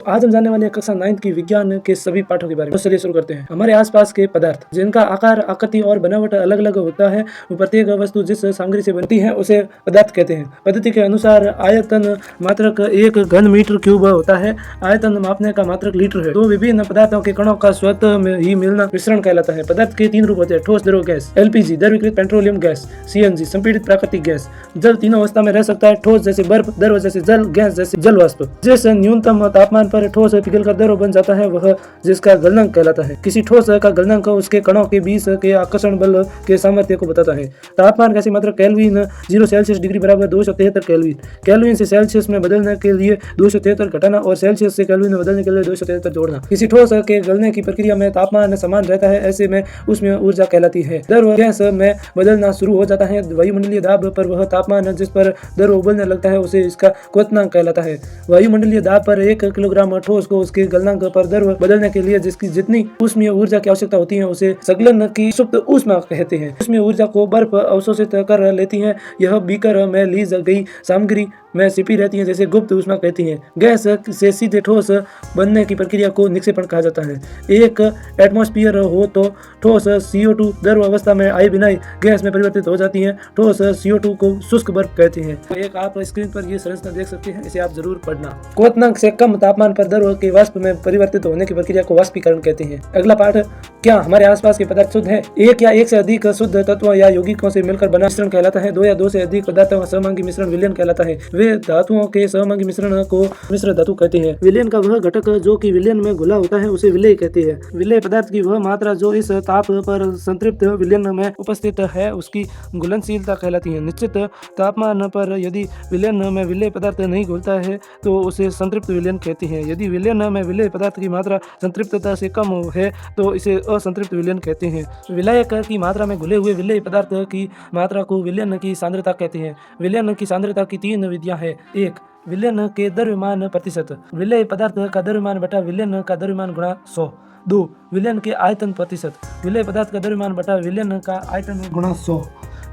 आज हम जानने वाले हैं कक्षा 9 की विज्ञान के सभी पाठों के बारे में। चलिए शुरू करते हैं। हमारे आसपास के पदार्थ जिनका आकार, आकृति और बनावट अलग अलग होता है, प्रत्येक वस्तु जिस सामग्री से बनती है उसे पदार्थ कहते हैं। पद्धति के अनुसार आयतन मात्रक 1 घन मीटर क्यूब होता है। आयतन मापने का मात्रक लीटर है। तो विभिन्न पदार्थों के कणों का स्वतः में ही मिलना मिश्रण कहलाता है। पदार्थ के 3 रूप होते हैं: ठोस, द्रव, गैस। एलपीजी द्रवीकृत पेट्रोलियम गैस, सीएनजी संपीड़ित प्राकृतिक गैस। जल तीनों अवस्था में रह सकता है: ठोस जैसे बर्फ, द्रव जैसे जल, गैस जैसे जल वाष्प। जिस न्यूनतम तापमान पर ठोस पिघलकर द्रव बन जाता है वह जिसका गलनांक कहलाता है। किसी ठोस का गलनांक उसके कणों के बीच के आकर्षण बल के सामर्थ्य को बताता है। तापमान का मात्रक केल्विन। 0 सेल्सियस डिग्री बराबर 273 केल्विन। केल्विन से सेल्सियस में बदलने के लिए 273 घटाना और सेल्सियस से केल्विन में बदलने के लिए 273 जोड़ना। किसी ठोस के गलने की प्रक्रिया में तापमान समान रहता है, ऐसे में उसमें ऊर्जा कहलाती है। द्रव गैस में बदलना शुरू हो जाता है। वायुमंडलीय दाब पर वह तापमान जिस पर द्रव उबलने लगता है उसे इसका क्वथनांक कहलाता है। वायुमंडलीय दाब पर 1 किलोग्राम ठोस को उसके गलनांक पर द्रव बदलने के लिए जिसकी जितनी ऊष्मीय ऊर्जा की आवश्यकता होती है उसे संकलन की सुप्त ऊष्मा कहते हैं। ऊष्मीय ऊर्जा को बर्फ अवशोषित कर लेती है। यह बीकर में ली गई सामग्री में छिपी रहती है, जैसे गुप्त ऊष्मा कहती है। गैस से सीधे ठोस बनने की प्रक्रिया को निक्षेपण कहा जाता है। एक एटमॉस्फेयर हो तो ठोस CO2 द्रव अवस्था में आए बिना गैस में परिवर्तित हो जाती है। ठोस CO2 को शुष्क बर्फ कहते हैं। तो एक आप स्क्रीन पर ये संरचना देख सकते हैं, इसे आप जरूर पढ़ना। क्वथनांक से कम तापमान पर द्रव के वाष्प में परिवर्तित होने की प्रक्रिया को वाष्पीकरण कहते हैं। अगला पाठ, क्या हमारे आसपास के पदार्थ शुद्ध है? एक या एक से अधिक शुद्ध तत्वों या यौगिकों से मिलकर बना मिश्रण कहलाता है। 2 या 2 से अधिक पदार्थों का सहमांगी मिश्रण विलयन कहलाता है। वे धातुओं के सहमांगी मिश्रण को मिश्र धातु कहते हैं। विलयन का वह घटक जो कि विलयन में घुला होता है उसे विलेय कहते हैं। विलेय पदार्थ की वह मात्रा जो इस ताप पर संतृप्त विलयन में उपस्थित है उसकी घुलनशीलता कहलाती है। निश्चित तापमान पर यदि विलयन में विलेय पदार्थ नहीं घुलता है तो उसे संतृप्त विलयन कहते हैं। यदि विलयन में विलेय पदार्थ की मात्रा संतृप्तता से कम है तो इसे असंतृप्त विलयन कहते हैं। विलायक की मात्रा में घुले हुए विलेय पदार्थ की मात्रा को विलयन की सांद्रता कहते हैं। विलयन की सांद्रता की 3 विधियां हैं। 1 विलयन के द्रव्यमान प्रतिशत, विलेय पदार्थ का द्रव्यमान बटा विलयन का द्रव्यमान गुणा 100। 2 विलयन के आयतन प्रतिशत, विलेय पदार्थ का द्रव्यमान बटा विलयन का आयतन गुणा 100।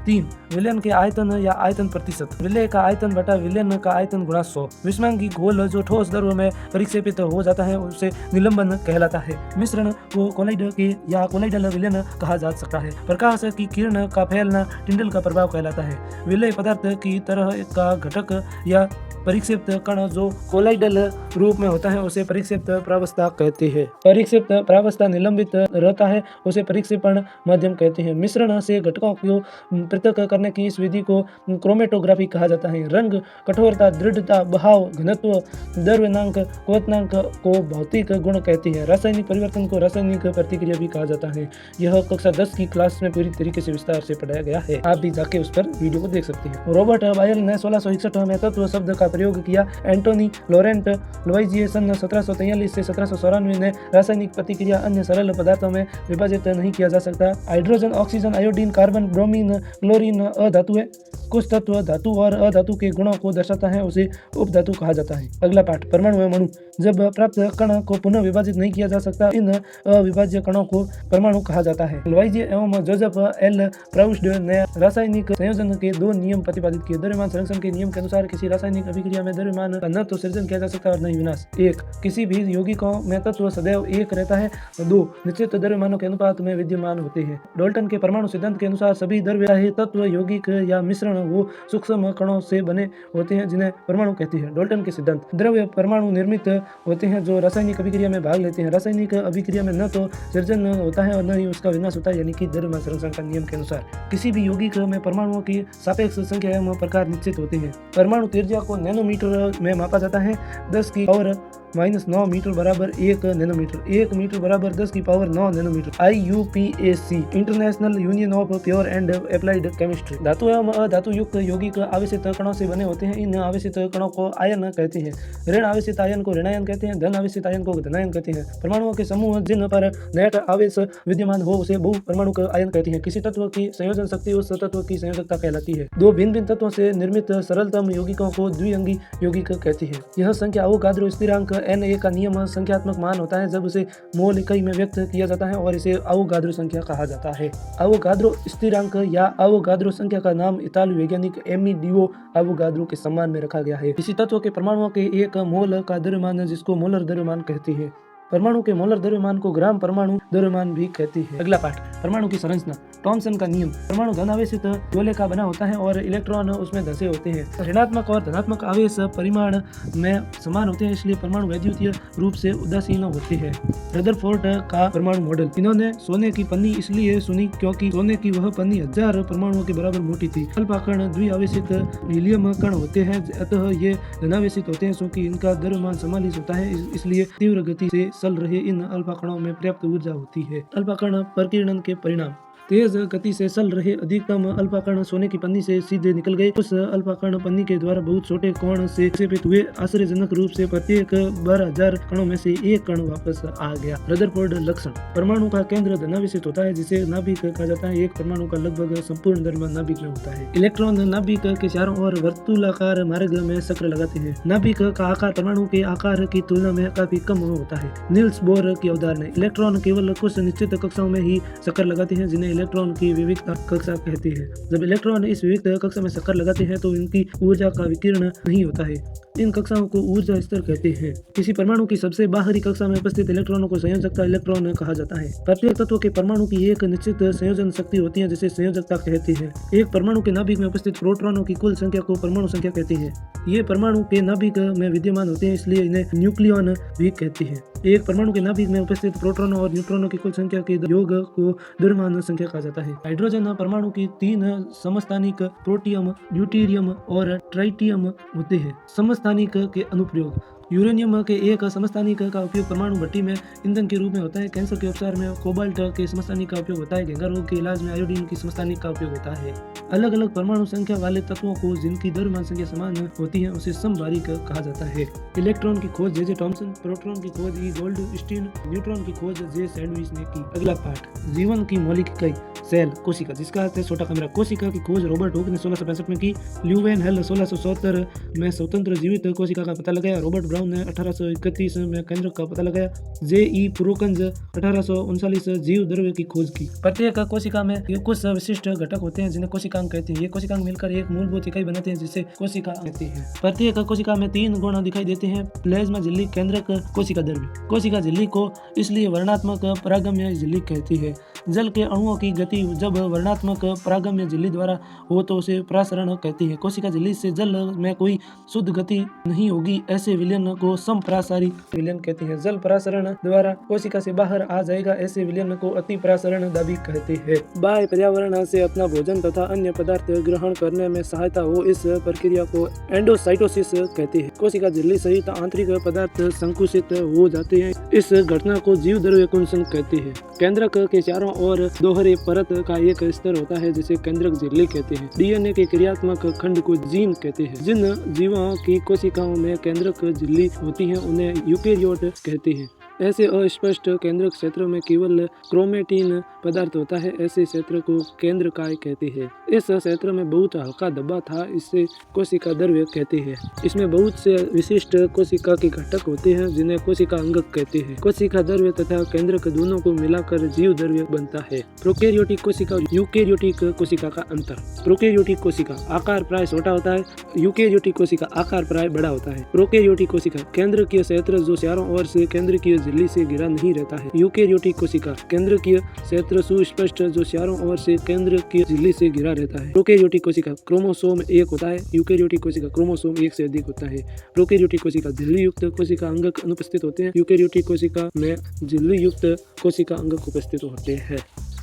3 विलयन के आयतन या आयतन प्रतिशत, विलेय का आयतन बटा विलयन का आयतन गुणा 100। विषमांगी घोल जो ठोस द्रव में परिक्षेपित हो जाता है उसे निलंबन कहलाता है। मिश्रण को कोलाइड के या कोलाइडल विलयन कहा जा सकता है। प्रकाश की किरण का फैलना टिंडल का प्रभाव कहलाता है। विलेय पदार्थ की तरह का घटक या परिक्षेपित कण जो कोलाइडल रूप में होता है उसे परिक्षेपित प्रावस्था कहते हैं। परिक्षेपित प्रावस्था निलंबित रहता है उसे परिक्षेपण माध्यम कहते हैं। मिश्रण से घटकों को पृथक करने की इस विधि को क्रोमेटोग्राफी कहा जाता है। रंग, कठोरता, दृढ़ता, बहाव, घनत्व, द्रव्यनांक, क्वथनांक को भौतिक गुण कहते हैं। रासायनिक परिवर्तन को रासायनिक प्रतिक्रिया भी कहा जाता है। यह कक्षा 10 की क्लास में पूरी तरीके से विस्तार से पढ़ाया गया है। आप भी जाके उस पर वीडियो को देख सकते हैं। रॉबर्ट बायल ने 1661 में तत्व शब्द का प्रयोग किया। एंटोनी लॉरेंट लुइजिए सन 1743 से 1794 ने रासायनिक प्रतिक्रिया अन्य सरल पदार्थों में विभाजित नहीं किया जा सकता। Hydrogen, oxygen, iodine, carbon, bromine, chlorine अधातु है। कुछ तत्व धातु और अधातु के गुणों को दर्शाता है उसे उपधातु कहा जाता है। अगला पाठ, परमाणु एवं अणु। जब प्राप्त कण को पुनः विभाजित नहीं किया जा सकता इन अविभाज्य कणों को परमाणु कहा जाता है। लुइजिए एवं जोसेफ एल प्राउस्ट ने रासायनिक संयोजन के 2 नियम प्रतिपादित किए। द्रव्यमान संरक्षण के नियम के अनुसार किसी रासायनिक अभिक्रिया में द्रव्यमान का न तो सृजन किया जा सकता और न ही विनाश। 1 किसी भी यौगिकों में तत्व सदैव एक रहता है। 2 निश्चित द्रव्यमानों के अनुपात में विद्यमान होते हैं। डाल्टन के परमाणु सिद्धांत के अनुसार सभी द्रव्य चाहे तत्व, यौगिक या मिश्रण वो सूक्ष्म कणों से बने होते हैं जिन्हें परमाणु कहते हैं। डाल्टन के सिद्धांत, द्रव्य परमाणु निर्मित होते हैं जो रासायनिक अभिक्रिया में भाग लेते हैं। रासायनिक अभिक्रिया में न तो सृजन होता है और न ही उसका विनाश होता है, यानी कि द्रव्यमान संरक्षण का नियम के अनुसार। किसी भी यौगिक में परमाणुओं की सापेक्ष संख्या एवं प्रकार निश्चित होते हैं। परमाणु त्रिज्या को नैनोमीटर में मापा जाता है। 10 की पावर -9 मीटर बराबर 1 नैनोमीटर। 1 मीटर बराबर 10 की power 9 nanometre. IUPAC international union of pure and applied chemistry. धातु एवं अधातु युक्त यौगिक आवेशित कणों से बने होते हैं। इन आवेशित कणों को आयन कहते हैं। ऋण आवेशित आयन को ऋणायन कहते हैं। धन आवेशित आयन को धनायन कहते हैं। परमाणुओं के समूह जिन पर नेट आवेश विद्यमान हो उसे बहु परमाणु आयन कहते हैं। किसी तत्व की संयोजन शक्ति उस तत्व की संयोजकता कहलाती है। 2 भिन्न भिन्न तत्वों से निर्मित सरलतम यौगिकों को द्विअंगी यौगिक कहते हैं। यह संख्या अवोगाद्रो स्थिरांक Na का नियम संख्यात्मक मान होता है जब उसे मोल इकाई में व्यक्त किया जाता है और इसे अवोगाद्रो संख्या कहा जाता है। अवोगाद्रो स्थिरांक या अवोगाद्रो संख्या का नाम इतालवी वैज्ञानिक एमिलियो अवोगाद्रो के सम्मान में रखा गया है। किसी तत्व के परमाणुओं के एक मोल का द्रव्यमान जिसको मोलर द्रव्यमान कहते हैं। परमाणु के मोलर द्रव्यमान को ग्राम परमाणु द्रव्यमान भी कहते हैं। अगला पाठ, परमाणु की संरचना। थॉमसन का नियम। परमाणु धनावेशित गोले का बना होता है और इलेक्ट्रॉन उसमें धंसे होते हैं। ऋणात्मक और धनात्मक आवेश परिमाण में समान होते हैं, इसलिए परमाणु वैद्युतीय रूप से उदासीन होते हैं। रदरफोर्ड का परमाणु मॉडल। इन्होंने सोने की पन्नी इसलिए चुनी क्योंकि सोने की वह पन्नी 1000 परमाणुओं के बराबर मोटी थी। अल्फा कण द्विआवेशित हीलियम कण होते हैं, अतः ये धनावेशित होते हैं क्योंकि इनका द्रव्यमान समालित होता है, इसलिए तीव्र गति से चल रहे इन अल्फा कणों में पर्याप्त ऊर्जा होती है। अल्फा कण प्रकीर्णन के परिणाम। तेज गति से चल रहे अधिकतम अल्फा कण सोने की पन्नी से सीधे निकल गए। उस अल्फा कण पन्नी के द्वारा बहुत छोटे कोण से विक्षेपित हुए। आश्चर्यजनक रूप से प्रत्येक 12,000 कणों में से एक कण वापस आ गया। रदरफोर्ड लक्षण। परमाणु का केंद्र धनावेशित होता है जिसे नाभिक कहा जाता है। एक परमाणु का लगभग संपूर्ण द्रव्यमान नाभिक में होता है। इलेक्ट्रॉन नाभिक के चारों ओर वर्तुलाकार मार्ग में चक्र लगाते हैं। नाभिक का आकार परमाणु के आकार की तुलना में काफी कम होता है। नील्स बोर की अवधारणा। इलेक्ट्रॉन केवल कुछ निश्चित कक्षाओं में ही चक्कर लगाते हैं जिन्हें इलेक्ट्रॉन की विविधता कक्षा कहती है। जब इलेक्ट्रॉन इस विविध कक्षा में चक्कर लगाते हैं तो इनकी ऊर्जा का विकिरण नहीं होता है। इन कक्षाओं को ऊर्जा स्तर कहते हैं। किसी परमाणु की सबसे बाहरी कक्षा में उपस्थित इलेक्ट्रॉनों को संयोजकता इलेक्ट्रॉन कहा जाता है। प्रत्येक तत्व के परमाणु की एक निश्चित संयोजन शक्ति होती है जिसे संयोजकता कहते हैं। एक परमाणु के नाभिक में उपस्थित प्रोटॉनों की कुल संख्या को परमाणु संख्या कहते हैं। ये परमाणु के नाभिक में विद्यमान होते हैं, इसलिए इन्हें न्यूक्लियन भी कहते हैं। एक परमाणु के नाभिक में उपस्थित प्रोटॉनों और न्यूट्रॉनों की कुल संख्या के योग को द्रव्यमान संख्या कहा जाता है। हाइड्रोजन परमाणु की 3 समस्थानिक प्रोटियम, ड्यूटेरियम और ट्राइटियम होते हैं। समस्थानिक के अनुप्रयोग। यूरेनियम के एक समस्थानिक का उपयोग परमाणु भट्टी में ईंधन के रूप में होता है। कैंसर के उपचार में कोबाल्ट के समस्थानिक का उपयोग होता है। घेंघा रोग के इलाज में आयोडीन की समस्थानिक का उपयोग होता है। अलग अलग परमाणु संख्या वाले तत्वों को जिनकी द्रव्यमान संख्या समान होती है उसे समबारिक कहा जाता है। इलेक्ट्रॉन की खोज जे थॉमसन, प्रोटॉन की खोज ई गोल्डस्टीन, न्यूट्रॉन की खोज जे सैंडविच ने की। अगला पाठ, जीवन की मौलिक इकाई। सेल, कोशिका, जिसका अर्थ है छोटा कमरा। कोशिका की खोज रॉबर्ट हुक ने 1665 में की। ल्यूवेन हेल 1674 में स्वतंत्र जीवित कोशिका का पता लगाया। रॉबर्ट ब्राउन ने 1831 में केंद्रक का पता लगाया। जे.ई. पुरोकंज 1839 जीव द्रव्य की खोज की। प्रत्येक कोशिका में कुछ विशिष्ट घटक होते हैं जिन्हें कोशिकांग कहते हैं। ये कोशिकांग मिलकर एक मूलभूत इकाई बनाते हैं जिसे कोशिका कहते हैं। प्रत्येक कोशिका में 3 गुण दिखाई देते हैं। प्लाज्मा झिल्ली, केंद्रक, कोशिका द्रव्य। कोशिका झिल्ली को इसलिए वर्णात्मक परागम्य झिल्ली कहती है। जल के अणुओं की गति जब वर्णात्मक परागम्य झिल्ली द्वारा हो तो उसे प्रसारण कहती है। कोशिका झिल्ली से जल में कोई शुद्ध गति नहीं होगी, ऐसे विलयन को समप्रासारी विलयन कहते हैं। जल प्रसारण द्वारा कोशिका से बाहर आ जाएगा, ऐसे विलयन को अति प्रसारण दाबी कहते हैं। बाह्य पर्यावरण से अपना भोजन तथा अन्य पदार्थ ग्रहण करने में सहायता हो, इस प्रक्रिया को एंडोसाइटोसिस कहते हैं। कोशिका झिल्ली सहित आंतरिक पदार्थ संकुचित हो जाते हैं, इस घटना को जीव द्रव्य कुंचन कहते हैं। केंद्रक के चारों ओर दोहरे परत का एक स्तर होता है जिसे केंद्रक झिल्ली कहते हैं। डीएनए के क्रियात्मक खंड को जीन कहते हैं। जिन जीवों की कोशिकाओं में केंद्रक झिल्ली होती है उन्हें यूकेरियोट कहते हैं। ऐसे अस्पष्ट केंद्रक क्षेत्रों में केवल क्रोमेटिन पदार्थ होता है, ऐसे क्षेत्र को केंद्रकाय कहते हैं। इस क्षेत्र में बहुत हल्का धब्बा था, इसे कोशिका द्रव्य कहते हैं। इसमें बहुत से विशिष्ट कोशिका के घटक होते हैं जिन्हें कोशिका अंगक कहते हैं। कोशिका द्रव्य तथा केंद्रक दोनों को मिलाकर जीव द्रव्य बनता है। प्रोकैरियोटिक कोशिका और यूकेरियोटिक कोशिका का अंतर। प्रोकैरियोटिक कोशिका आकार प्राय छोटा होता है, यूकेरियोटिक कोशिका आकार प्राय बड़ा होता है। प्रोकैरियोटिक कोशिका केंद्रकीय क्षेत्र जो चारों ओर से केंद्रकीय झिल्ली से घिरा नहीं रहता है। यूकेरियोटिक कोशिका केंद्रकीय क्षेत्र सुस्पष्ट जो चारों ओर से केंद्रकीय झिल्ली से घिरा रहता है। प्रोकैरियोटिक कोशिका क्रोमोसोम 1 होता है, यूकेरियोटिक कोशिका क्रोमोसोम 1 से अधिक होता है। प्रोकैरियोटिक कोशिका झिल्ली युक्त कोशिका अंगक अनुपस्थित होते हैं, यूकेरियोटिक कोशिका में झिल्ली युक्त कोशिका अंगक उपस्थित होते हैं।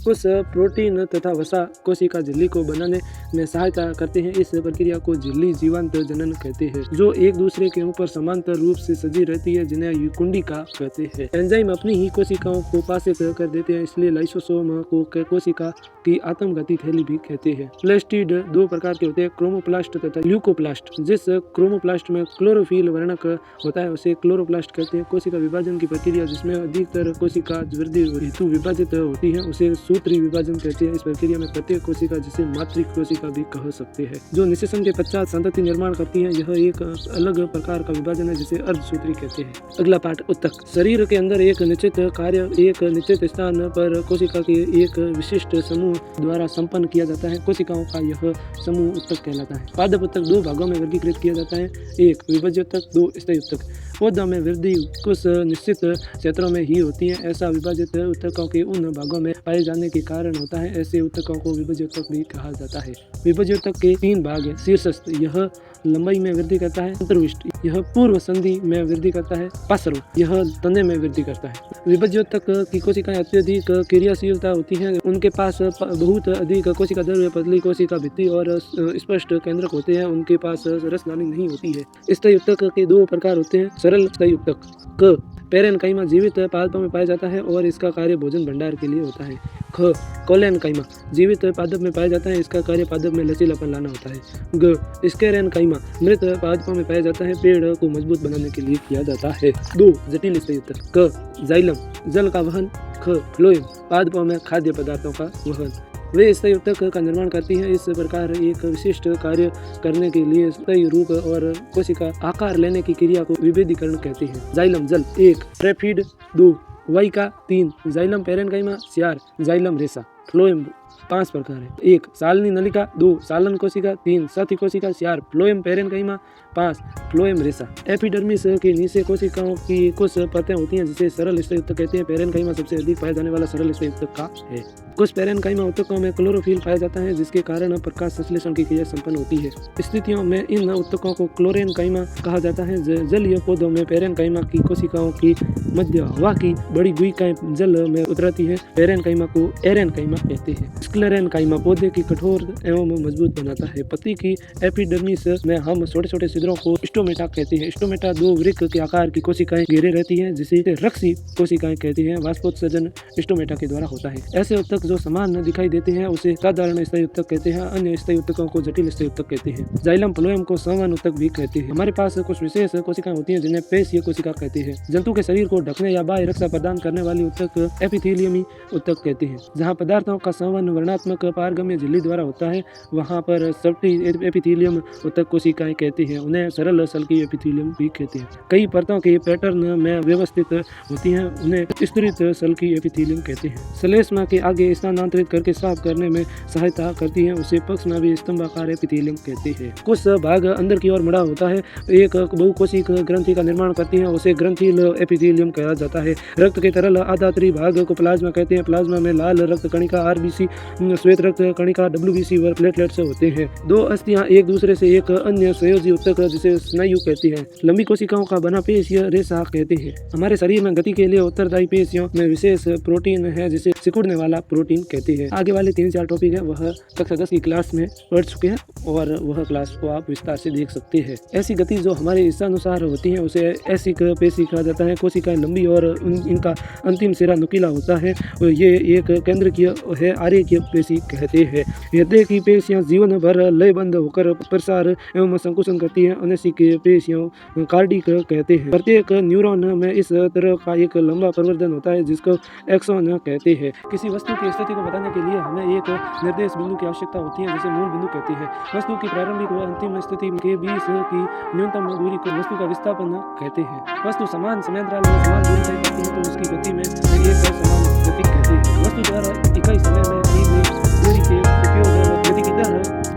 कुछ प्रोटीन तथा वसा कोशिका झिल्ली को बनाने में सहायता करते हैं। इस प्रक्रिया को झिल्ली जीवांत जनन कहते हैं, जो एक दूसरे के ऊपर समांतर रूप से सजी रहती है, जिन्हें कुंडिका कहते हैं। एंजाइम अपनी ही कोशिकाओं को पाशित कर देते हैं, इसलिए लाइसोसोम को कोशिका की आत्मघाती थैली भी कहते हैं। प्लास्टिड 2 प्रकार के होते हैं, क्रोमोप्लास्ट तथा ल्यूकोप्लास्ट। जिस क्रोमोप्लास्ट में क्लोरोफिल वर्णक होता है उसे क्लोरोप्लास्ट कहते हैं। कोशिका विभाजन की प्रक्रिया जिसमें अधिकतर कोशिका वृद्धि हेतु विभाजित होती है उसे अर्धसूत्री विभाजन कहते हैं। इस प्रक्रिया में प्रत्येक कोशिका, जिसे मातृ कोशिका भी कह सकते हैं, जो निषेचन के पश्चात संतति निर्माण करती है, यह एक अलग प्रकार का विभाजन है जिसे अर्धसूत्री कहते हैं। अगला पाठ उत्तक। शरीर के अंदर एक निश्चित कार्य एक निश्चित स्थान पर कोशिका के एक विशिष्ट समूह द्वारा संपन्न किया जाता है। कोशिकाओं का यह समूह उत्तक कहलाता है। पादप उत्तक दो भागों में वर्गीकृत किया जाता है, एक विभज्य उत्तक, दो स्थायी उत्तक। पौधा में वृद्धि कुछ निश्चित क्षेत्रों में ही होती है। ऐसा विभाजित उत्तकों के उन भागों में पाए जाने के कारण होता है। ऐसे उत्तकों को विभज्य उत्तक भी कहा जाता है। विभज्य उत्तक के 3 भाग हैं। शीर्षस्थ, यह लंबाई में वृद्धि करता है। अंतर्विष्ट, यह पूर्व संधि में वृद्धि करता है। पार्श्व, यह तने में वृद्धि करता है। विभज्य उत्तक की कोशिकाएं अत्यधिक क्रियाशीलता होती हैं। उनके पास बहुत अधिक कोशिका द्रव्य, पतली कोशिका भित्ति और स्पष्ट केंद्रक होते हैं। उनके पास रसनाली नहीं होती है। स्थायी उत्तक के 2 प्रकार होते हैं। सरल स्थायी उत्तक। क पेरेन्काइमा जीवित पादपों में पाया जाता है और इसका कार्य भोजन भंडार के लिए होता है। ख कोलेनकाइमा जीवित पादप में पाया जाता है, इसका कार्य पादप में लचीलापन लाना होता है। ग स्केरेनकाइमा मृत पादपों में पाया जाता है, पेड़ को मजबूत बनाने के लिए किया जाता है। 2 जटिल स्थायी उत्तक। क जाइलम जल का वहन। ख फ्लोएम पादपों में खाद्य पदार्थों का वहन। वे स्थायी उत्तक का निर्माण करती हैं। इस प्रकार एक विशिष्ट कार्य करने के लिए स्थायी रूप और कोशिका आकार लेने की क्रिया को विभेदीकरण कहते हैं। जाइलम जल 1 ट्रेफिड 2 वाइका 3 जाइलम पेरेन्काइमा 4 जाइलम रेसा। फ्लोएम 5 प्रकार है। 1 सालनी नलिका, 2 सालन कोशिका, 3 साथी कोशिका, 4 फ्लोएम पेरेन्काइमा, 5 फ्लोएम रेसा। एपिडर्मिस के नीचे कोशिकाओं की कुछ परतें होती हैं जिसे सरल स्थायी उत्तक कहते हैं। पेरेन्काइमा सबसे अधिक पाया जाने वाला सरल स्थायी उत्तक का है। कुछ पेरेन्काइमा उत्तकों में क्लोरोफिल पाया जाता है, जिसके कारण प्रकाश संश्लेषण की क्रिया संपन्न होती है। स्थितियों में इन उत्तकों को क्लोरेनकाइमा कहा जाता है। जलीय पौधों में पेरेन्काइमा की कोशिकाओं की मध्य हवा की बड़ी गुइकाएं जल में उतरती है। पेरेन्काइमा को एरेन्काइमा कहते हैं। स्क्लेरेन्काइमा पौधे की कठोर एवं मजबूत बनाता है। पत्ती की एपिडर्मिस में हम छोटे छोटे छिद्रों को स्टोमेटा कहते हैं। स्टोमेटा 2 वृक्क के आकार की कोशिकाएं घेरे रहती हैं, जिसे रक्सी कोशिकाएं कहते हैं। वाष्पोत्सर्जन स्टोमेटा के द्वारा होता है। ऐसे उत्तक जो समान दिखाई देते हैं उसे साधारण स्थायी उत्तक कहते हैं। अन्य स्थायी उत्तकों को जटिल स्थायी उत्तक कहते हैं। जाइलम फ्लोएम को संवहन उत्तक भी कहते हैं। हमारे पास कुछ विशेष कोशिकाएं होती हैं जिन्हें पेशीय कोशिका कहते हैं। जंतु के शरीर को ढकने या बाह्य रक्षा प्रदान करने वाली उत्तक एपिथेलियमी उत्तक कहते हैं। जहाँ पदार्थों का संवहन वर्णात्मक पारगम्य झिल्ली द्वारा होता है, वहाँ पर सल्की एपिथेलियम उत्तक कोशिकाएं कहते हैं। उन्हें सरल सल्की एपिथेलियम भी कहते हैं। कई परतों के पैटर्न में व्यवस्थित होती हैं, उन्हें स्तरित सल्की एपिथेलियम कहते हैं। श्लेष्मा के आगे स्थानांतरित करके साफ करने में सहायता करती है, उसे पक्षनाभी स्तंभाकार एपिथेलियम कहते हैं। कुछ भाग अंदर की ओर मुड़ा होता है, एक बहुकोशिक ग्रंथि का निर्माण करती है, उसे ग्रंथिल एपिथेलियम कहा जाता है। रक्त के तरल आधात्री भाग को प्लाज्मा कहते हैं। प्लाज्मा में लाल रक्त कणिका आरबीसी, श्वेत रक्त कणिका डब्ल्यूबीसी व प्लेटलेट्स होते हैं। 2 अस्थियां एक दूसरे से एक अन्य संयोजी उत्तक जिसे स्नायु कहते हैं। लंबी कोशिकाओं का बना पेशीय रेशा कहते हैं। हमारे शरीर में गति के लिए उत्तरदायी पेशियों में विशेष प्रोटीन है जिसे सिकुड़ने वाला प्रोटीन कहते हैं। आगे वाले 3-4 टॉपिक है वह कक्षा 10 की क्लास में पढ़ चुके हैं और वह क्लास को आप विस्तार से देख सकते हैं। ऐसी गति जो हमारे इच्छानुसार होती है उसे ऐसी पेशी कहा जाता है। कोशिकाएं लंबी और इनका अंतिम सिरा नुकीला होता है। ये एक केंद्रकीय है, आर्यकीय पेशी कहते हैं। हृदय की पेशियां जीवन भर लयबंद होकर प्रसार एवं संकुचन करती है। अनैसिक पेशियों कार्डिक कहते हैं। प्रत्येक न्यूरॉन में इस तरह का एक लंबा प्रवर्धन होता है जिसको एक्सॉन कहते हैं। किसी वस्तु की स्थिति को बताने के लिए हमें एक निर्देश बिंदु की आवश्यकता होती है जिसे मूल बिंदु कहते हैं। वस्तु की प्रारंभिक व अंतिम स्थिति के बीच की न्यूनतम दूरी को वस्तु का विस्थापन कहते हैं। वस्तु समान समयांतराल में समान दूरी तय करती है तो उसकी गति में एक समान गति कहते हैं। वस्तु द्वारा इकाई समय में की गई दूरी के उपयोग गति की दर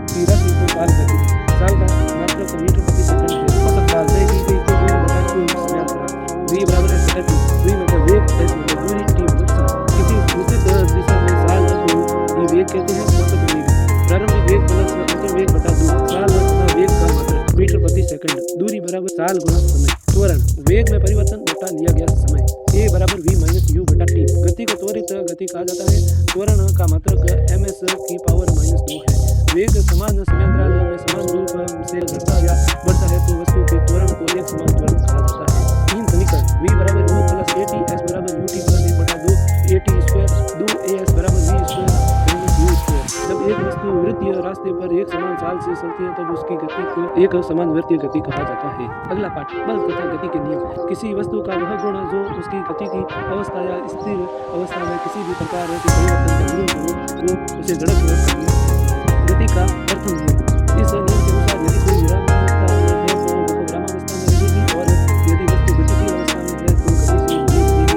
की राशि को साल कहते हैं। साल का मात्रक मीटर प्रति सेकंड है। औसत काल तय की गई तो दूरी बटा कुल समयांतराल v बराबर है v मतलब वेग, s मतलब दूरी, t मतलब समय। किसी निश्चित दिशा में साल को वेग कहते हैं। औसत वेग प्रारंभिक वेग प्लस अंतिम वेग बटा 2 साल तथा वेग का मात्रक मीटर प्रति सेकंड। दूरी बराबर साल गुणा समय। त्वरण वेग में परिवर्तन बटा लिया गया समय। a बराबर v माइनस u बटा t। गति को त्वरित गति कहा जाता है। त्वरण का मात्रक ms की पावर -2 है। वेग समान समयांतराल में समान रूप से घटता या बढ़ता है तो वस्तु के त्वरण को एक समान त्वरण कहा जाता है। 3 समीकरण v बराबर u प्लस at, s बराबर ut प्लस 1 बटा 2 at स्क्वायर, 2 as बराबर v square minus u square. जब एक वस्तु वृत्तीय रास्ते पर एक समान चाल से चलती है तब उसकी गति को एक समान वृत्तीय गति कहा जाता है। अगला पाठ बल तथा गति के नियम। किसी वस्तु का वह गुण जो उसकी गति की अवस्था या स्थिर अवस्था में किसी भी प्रकार के परिवर्तन का विरोध करो वो उसे जड़त्व का नियम कहते हैं। गति का प्रथम नियम। इस नियम के अनुसार यदि कोई विरामावस्था में है तो वह विरामावस्था में रहेगी और यदि वस्तु गतिशील अवस्था में है तो गतिशील रहेगी।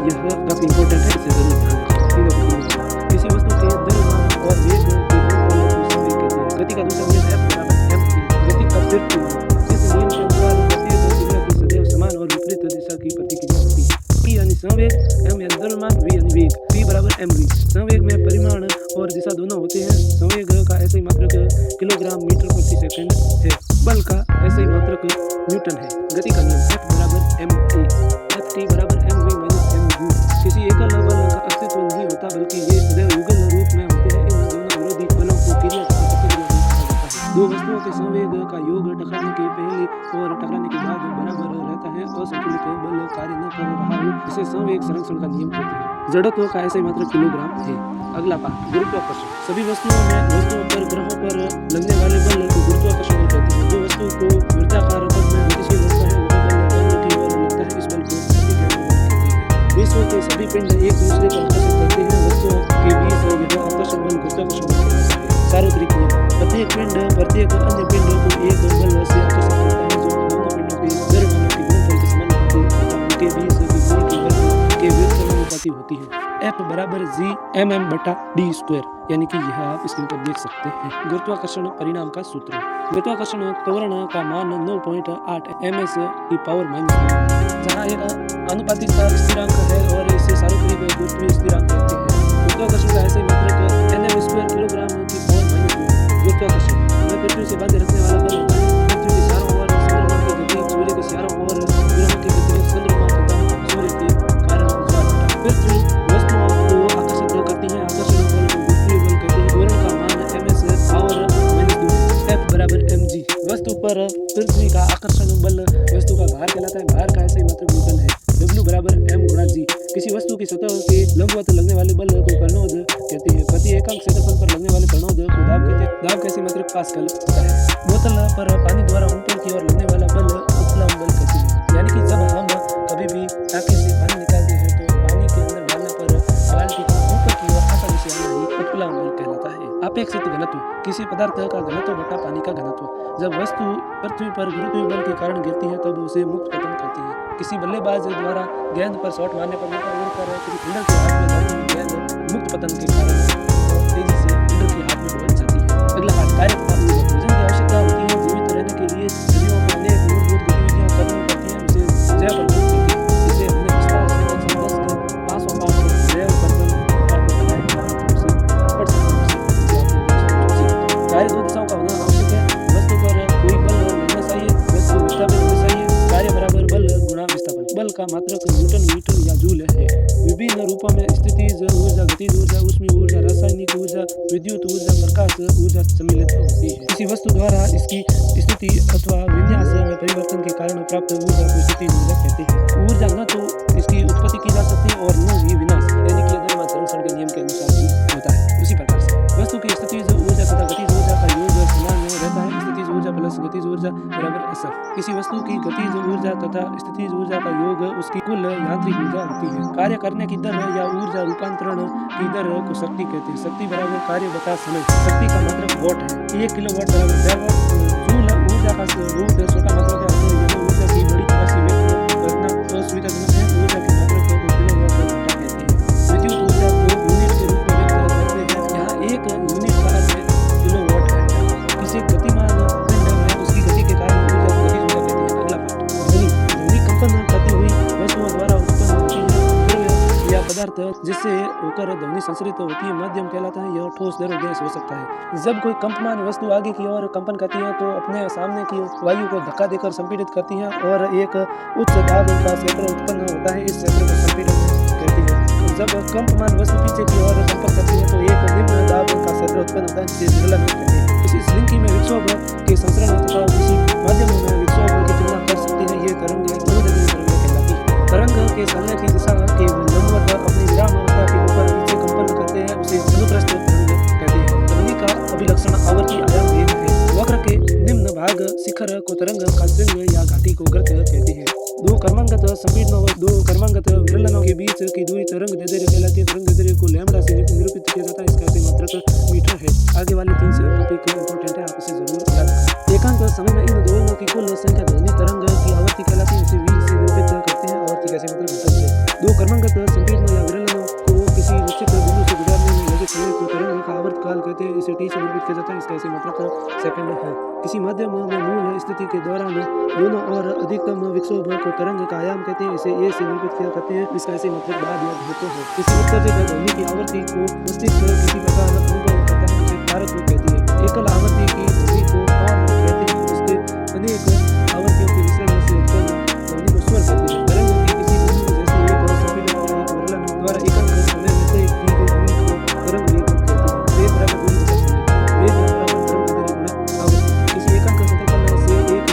यह काफी इंपॉर्टेंट है, इसे जरूर ध्यान रखें। किसी वस्तु के द्रव्यमान और वेग के गुणनफल को संवेग कहते हैं। गति का दूसरा नियम F बराबर ma। गति का तृतीय नियम। इस नियम के अनुसार प्रत्येक क्रिया की सदैव समान और विपरीत दिशा की प्रतिक्रिया होती है। P यानी संवेग, m यानी द्रव्यमान, v यानी वेग। P बराबर mv। संवेग में परिमाण और दिशा दोनों होते हैं। संवेग का ऐसे ही मात्रक किलोग्राम मीटर प्रति सेकंड है। बल का ऐसे ही मात्रक न्यूटन है। गति का नियम F बराबर ma। Ft बराबर mv माइनस mv। किसी एकल बल का अस्तित्व नहीं होता बल्कि ये सदैव युगल रूप में होते हैं। इन दोनों विरोधी बलों को क्रिया तथा प्रतिक्रिया कहा जाता है। दो वस्तुओं के संवेग का योग टकराने के पहले और टकराने के बाद बराबर रहता है। असंतुलित बल कार्य न कर रहा हो इसे संवेग संरक्षण का नियम कहते हैं। जड़त्व का ऐसे मात्र किलोग्राम है। अगला पाठ गुरुत्वाकर्षण। सभी वस्तुओं पर ग्रहों पर लगने वाले बल को गुरुत्वाकर्षण बल कहते हैं। जो वस्तु को वृत्ताकार पथ में गतिशील होता है वह बल केंद्र की ओर लगता है। इस बल को प्रतिकेंद्र बल कहते हैं। विश्व के सभी पिंड एक दूसरे को आकर्षित करते हैं। वस्तुओं के बीच यह आकर्षण बल गुरुत्वाकर्षण बल कहलाता है। सार्वत्रिक नियम। प्रत्येक पिंड प्रत्येक अन्य पिंड को एक बल से आकर्षित करता है जो दोनों पिंडों के द्रव्यमानों के गुणनफल के समानुपाती तथा उनके बीच की दूरी के वर्ग के व्युत्क्रमानुपाती होती है। F बराबर g mm बटा d स्क्वायर, यानी कि यह आप स्क्रीन पर देख सकते हैं। गुरुत्वाकर्षण परिणाम का सूत्र। गुरुत्वाकर्षण त्वरण का मान 9.8 ms की पावर -9, जहाँ एक आनुपातिक स्थिरांक है और इसे सार्वत्रिक गुरुत्वीय स्थिरांक कहते हैं। गुरुत्वाकर्षण का ऐसे मात्रक nm स्क्वायर किलोग्राम की पावर -9। गुरुत्वाकर्षण में पृथ्वी से बांधे रखने वाला बल होता है। पृथ्वी के चारों ओर चंद्रमा की गति, सूर्य के चारों ओर ग्रहों की गति, चंद्रमा तथा सूर्य के कारण ज्वाला। पृथ्वी वस्तुओं को आकर्षित करती है। आकर्षण बल को गुरुत्वीय बल कहते हैं। त्वरण का मान ms पावर -2। F बराबर mg। वस्तु पर पृथ्वी का आकर्षण बल वस्तु का भार कहलाता है। भार का ऐसे ही मात्रक न्यूटन है। W बराबर m गुणा g। किसी वस्तु की सतह के लंबवत लगने वाले बल को कर्णोद कहते हैं। प्रति एकक क्षेत्रफल पर लगने वाले कर्णोद को दाब कहते हैं। दाब कैसे मात्रक पास्कल होता है। बोतल पर पानी द्वारा ऊपर की ओर लगने वाला बल उत्प्लावन बल कहते हैं। यानी कि जब हम कभी भी टाँके से पानी निकालते हैं तो पानी के अंदर डालने पर बाल्टी को ऊपर की ओर आसानी से आना ही उत्प्लावन बल कहलाता है। अपेक्षित घनत्व। किसी पदार्थ का घनत्व बटा पानी का घनत्व। जब वस्तु पृथ्वी पर गुरुत्वीय बल के कारण गिरती है तब उसे मुक्त पतन कहते हैं। किसी बल्लेबाज द्वारा गेंद पर शॉट मारने पर मौका उड़कर किसी फील्डर के हाथ में जाती हुई गेंद मुक्त पतन के कारण तेजी से फील्डर के हाथ में पहुंच जाती है। अगला पाठ कार्य तथा ऊर्जा। भोजन की आवश्यकता होती है। जीवित रहने के लिए सजीवों को अनेक मूलभूत गतिविधियां करनी पड़ती हैं। उसे जैव प्रबंधन कहते हैं। इसे हमने विस्तार से 510 जैव प्रबंधन पाठ में बनाया है। उसे पढ़ सकते हैं। कार्य दो दिशाओं का होना आवश्यक है। वस्तु पर कोई बल लगना चाहिए, वस्तु विस्थापित होना चाहिए। कार्य बराबर बल गुणा विस्थापन। बल का मात्रक न्यूटन मीटर या जूल है। विभिन्न रूपों में स्थितिज ऊर्जा, गतिज ऊर्जा, ऊष्मीय ऊर्जा, रासायनिक ऊर्जा, विद्युत ऊर्जा, प्रकाश ऊर्जा सम्मिलित होती है। किसी वस्तु द्वारा इसकी स्थिति अथवा विन्यास में परिवर्तन के कारण प्राप्त ऊर्जा को स्थितिज ऊर्जा कहते हैं। ऊर्जा न तो इसकी उत्पत्ति की जा सकती है और न ही विनाश, यानी कि द्रव्यमान संरक्षण के नियम के अनुसार ही होता है। उसी प्रकार से वस्तु की स्थितिज ऊर्जा तथा गतिज ऊर्जा का योग समान में रहता है। स्थितिज ऊर्जा प्लस गतिज ऊर्जा बराबर SF। किसी वस्तु की गतिज ऊर्जा तथा स्थितिज ऊर्जा का योग उसकी कुल यांत्रिक ऊर्जा होती है। कार्य करने की दर या ऊर्जा रूपांतरण की दर को शक्ति कहते हैं। शक्ति बराबर कार्य बटा समय। शक्ति का मात्रक वॉट है। 1 किलोवाट बराबर 4 वाट। जूल ऊर्जा का रूट छोटा मात्रक है। यह ऊर्जा की बड़ी राशि व्यक्त करना असुविधाजनक है। ऊर्जा के मात्रक को किलोवाट घंटा कहते हैं। विद्युत ऊर्जा को यूनिट के रूप में व्यक्त करते हैं। यहाँ 1 यूनिट का अर्थ है किलोवाट घंटा। किसी गतिमान पिंड में उसकी गति के कारण ऊर्जा को गतिज ऊर्जा कहते हैं। अगला पाठ ध्वनि। ध्वनि कंपन करती हुई वस्तुओं द्वारा उत्पन्न होती है। द्रव्य या पदार्थ जिससे होकर ध्वनि संचरित होती है माध्यम कहलाता है। यह ठोस, द्रव, गैस हो सकता है। जब कोई कंपमान वस्तु आगे की ओर कंपन करती है तो अपने सामने की वायु को धक्का देकर संपीड़ित करती है और एक उच्च दाब का क्षेत्र उत्पन्न होता है। इस क्षेत्र को संपीड़न कहती है। जब कंपमान वस्तु पीछे की ओर कंपन करती है तो एक निम्न दाब का क्षेत्र उत्पन्न होता है, जिसे विरलन कहते हैं। इसी श्रृंखला में विक्षोभ के संचरण तथा किसी माध्यम में विक्षोभ की तुलना कर सकती है। ये तरंग अनुदैर्ध्य तरंग कहलाती है। तरंग के चलने की दिशा के लंबवत अपनी विराम अवस्था के ऊपर नीचे कंपन करते हैं, उसे अनुप्रस्थ तरंग कहते हैं। ध्वनि का अभिलक्षण आवर्ती आयाम वेग है। वक्र के निम्न भाग शिखर को तरंग का श्रृंग या घाटी को गर्त कहते हैं। दो क्रमांकत संपीड़नों व दो क्रमांकत विरलनों के बीच की दूरी तरंग दैर्ध्य कहलाती है। तरंग दैर्ध्य को लैम्बडा से निरूपित किया जाता है। इसका अर्थ मात्रक मीटर है। आगे वाले 3 से टॉपिक इंपॉर्टेंट है, आप इसे जरूर याद रखें। एकांत समय में इन दोनों की कुल संख्या ध्वनि तरंग की आवृत्ति कहलाती है। इसे v से निरूपित करते हैं। आवृत्ति कैसे मतलब घटक से। दो क्रमांकत संपीड़नों या विरलनों को किसी निश्चित बिंदु से गुजरने में लगे समय को तरंग का आवर्त काल कहते हैं। इसे t से निरूपित किया जाता है। इसका ऐसे मतलब सेकंड है। किसी माध्यम में मूल स्थिति के दौरान दोनों और अधिकतम विक्षोभ को तरंग का आयाम कहते हैं। इसे a से निरूपित किया करते हैं। इसका ऐसे मतलब बाद या होते हैं। किसी उत्सर्जित ध्वनि की आवृत्ति को मस्तिष्क किसी प्रकार अनुभव करता है, उसे कारक रूप कहती है। एकल आवृत्ति की ध्वनि को कौन कहते हैं। उसके अनेक आवृत्तियों के मिश्रण से उत्पन्न ध्वनि को स्वर कहते हैं। तरंग की किसी बिंदु जैसे एक संपीड़न या एक विरलन द्वारा एकांक समय में तय की गई दूरी को तरंग वेग कहते हैं। वेग बराबर दूरी बटा समय। वेग बराबर तरंग दैर्ध्य गुणा आवृत्ति। किसी एकांक क्षेत्रफल से एक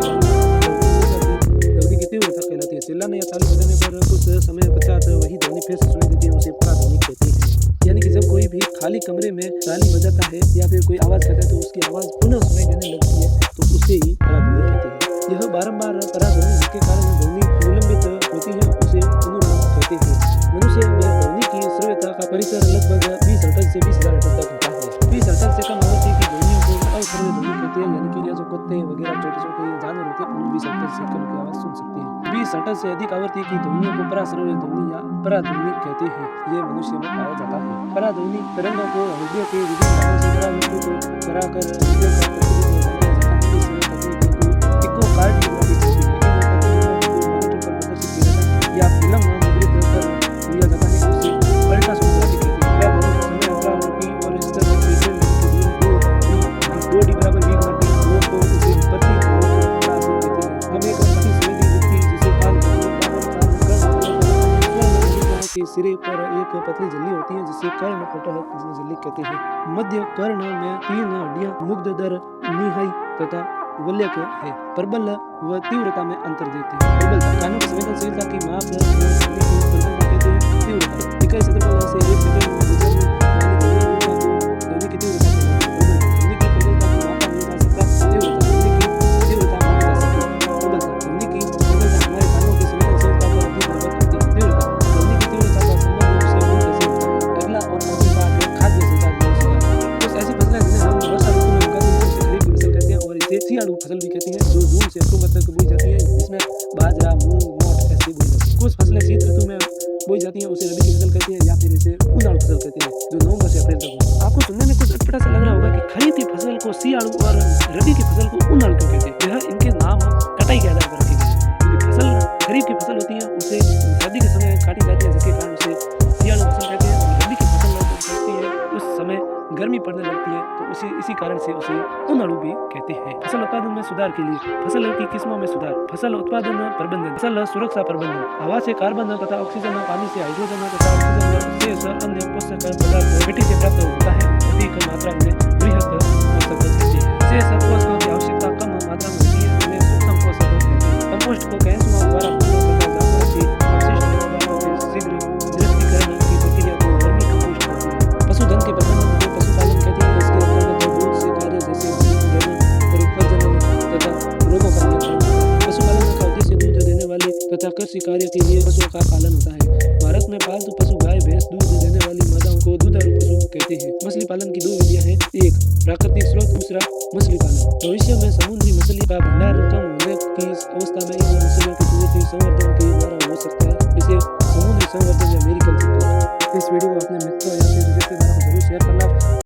सेकंड में ध्वनि की तीव्रता कहलाती है। चिल्लाने या ताली बजाने पर कुछ समय पश्चात वही ध्वनि फिर से सुनाई देती है, उसे पराध्वनि कहते हैं। यानी कि जब कोई भी खाली कमरे में ताली बजाता है या फिर कोई आवाज करता है तो उसकी आवाज पुनः सुनाई देने लगती है, तो उसे ही पराध्वनि कहते हैं। यह बारंबार पराध्वनि जिसके कारण ध्वनि विलंबित होती है, उसे अनुनाद कहते हैं। मनुष्य में ध्वनि की श्रव्यता का परिसर लगभग 20 हर्ट्ज से 20,000 हर्ट्ज तक होता है। 20 हर्ट्ज से कम आवृत्ति की ध्वनियों को अश्रव्य ध्वनि कहते हैं। यानी कि जो कुत्ते वगैरह छोटे-छोटे जानवर होते हैं, उन 20 हर्ट्ज से कम की आवाज सुन सकते हैं। 20 हर्ट्ज से अधिक आवृत्ति की ध्वनियों को पराश्रव्य ध्वनि या पराध्वनि कहते हैं। ये मनुष्य में पाया जाता है। पराध्वनि तरंगों को हृदय के विभिन्न भागों से पराविद्युत कराकर हृदय का प्रतिध्वनि बनाया जाता है। इस तकनीक को इकोकार्डियोग्राफी कहते हैं। इन तकनीकों को मॉनिटर पर प्रदर्शित किया जाता है या फिल्म मुद्रित कर लिया जाता है। उसे अल्ट्रासोनोग्राफी कहते हैं। पराध्वनि समय अंतराल t और स्तर की दूरी 2d बराबर v गुणा t को उसे प्रति ध्वनि कहते हैं। हम एक अति संवेदी व्यक्ति जिसे कान के सिरे पर एक पतली झिल्ली होती है जिसे कर्ण पटल झिल्ली कहते हैं। मध्य कर्ण में 3 हड्डियां मुग्धदर, निहाई तथा वल्यक है। प्रबल व तीव्रता में अंतर देते हैं। प्रबलता कानों की संवेदनशीलता की माप प्रबलता कहते हैं। तीव्रता इकाई क्षेत्रफल से एक सेकंड में गुजरने वाली ध्वनि की तीव्रता ध्वनि की प्रबलता को मापा नहीं जा सकता। तीव्रता ध्वनि की तीव्रता मापी जा सकती है। प्रबलता ध्वनि की प्रबलता हमारे कानों की संवेदनशीलता पर अधिक निर्भर करती है। तीव्रता ध्वनि की तीव्रता का संबंध उससे मूल कैसे होता है। अगला और अंतिम पाठ है खाद्य संचार व्यवस्था। कुछ ऐसी फसलें जिन्हें हम वर्षा ऋतु में उगाते हैं उसे खरीफ की फसल कहते हैं और इसे सियाड़ू फसल भी कहते हैं, जो जून से अक्टूबर तक बोई जाती है। इसमें बाजरा, मूंग, मोठ ऐसी बोई जाती है। कुछ फसलें शीत ऋतु में बोई जाती हैं, उसे रबी की फसल कहते हैं या फिर इसे उनाड़ू फसल कहते हैं, जो नवंबर से अप्रैल तक होती है। आपको सुनने में कुछ अटपटा सा लग रहा होगा कि खरीफ की फसल को सियाड़ू और रबी की फसल को उनाड़ू क्यों कहते हैं। यह इनके नाम कटाई के आधार पर रखे गए हैं। क्योंकि फसल खरीफ की फसल होती है उसे सर्दी के समय काटी जाती है, जिसके कारण उसे सियाड़ू फसल कहते हैं। और रबी की फसल होती है उस समय गर्मी पड़ने लगती है, तो इसी कारण से उसे उनाड़ू भी कहते हैं। फसल उत्पादन में सुधार के लिए फसल की किस्मों में सुधार, फसल उत्पादन प्रबंधन, फसल सुरक्षा प्रबंधन, हवा से कार्बन तथा ऑक्सीजन, पानी से हाइड्रोजन तथा ऑक्सीजन शेष अन्य पोषक पदार्थ मिट्टी से प्राप्त होता है। अधिक मात्रा में बृहत पोषक कहते हैं। शेष पोषकों की आवश्यकता कम मात्रा में होती है, उन्हें सूक्ष्म पोषक कहते हैं। कंपोस्ट को कैंसुओं द्वारा शीघ्र निरस्तीकरण की प्रक्रिया को वर्मी कंपोस्ट कहते हैं। पशुधन के प्रबंधन को पशुपालन कहते हैं। इसके अंतर्गत दूध से कार्य जैसे प्रजनन तथा रोगों का नियंत्रण। पशुपालन का उद्देश्य दूध देने वाले तथा कृषि कार्य के लिए पशुओं का पालन होता है। भारत में पालतू पशु गाय, भैंस, दूध देने वाली मादाओं को दुधारू पशु कहते हैं। मछली पालन की 2 विधियां हैं, एक प्राकृतिक स्रोत, दूसरा मछली पालन। भविष्य में समुद्री मछली का भंडार कम होने की अवस्था में इन मछलियों की कुदरती संवर्धन के द्वारा हो सकता है। इसे समुद्री संवर्धन या मेरिकल्चर कहते हैं। इस वीडियो को अपने मित्रों या फिर रिश्तेदारों को जरूर शेयर करना।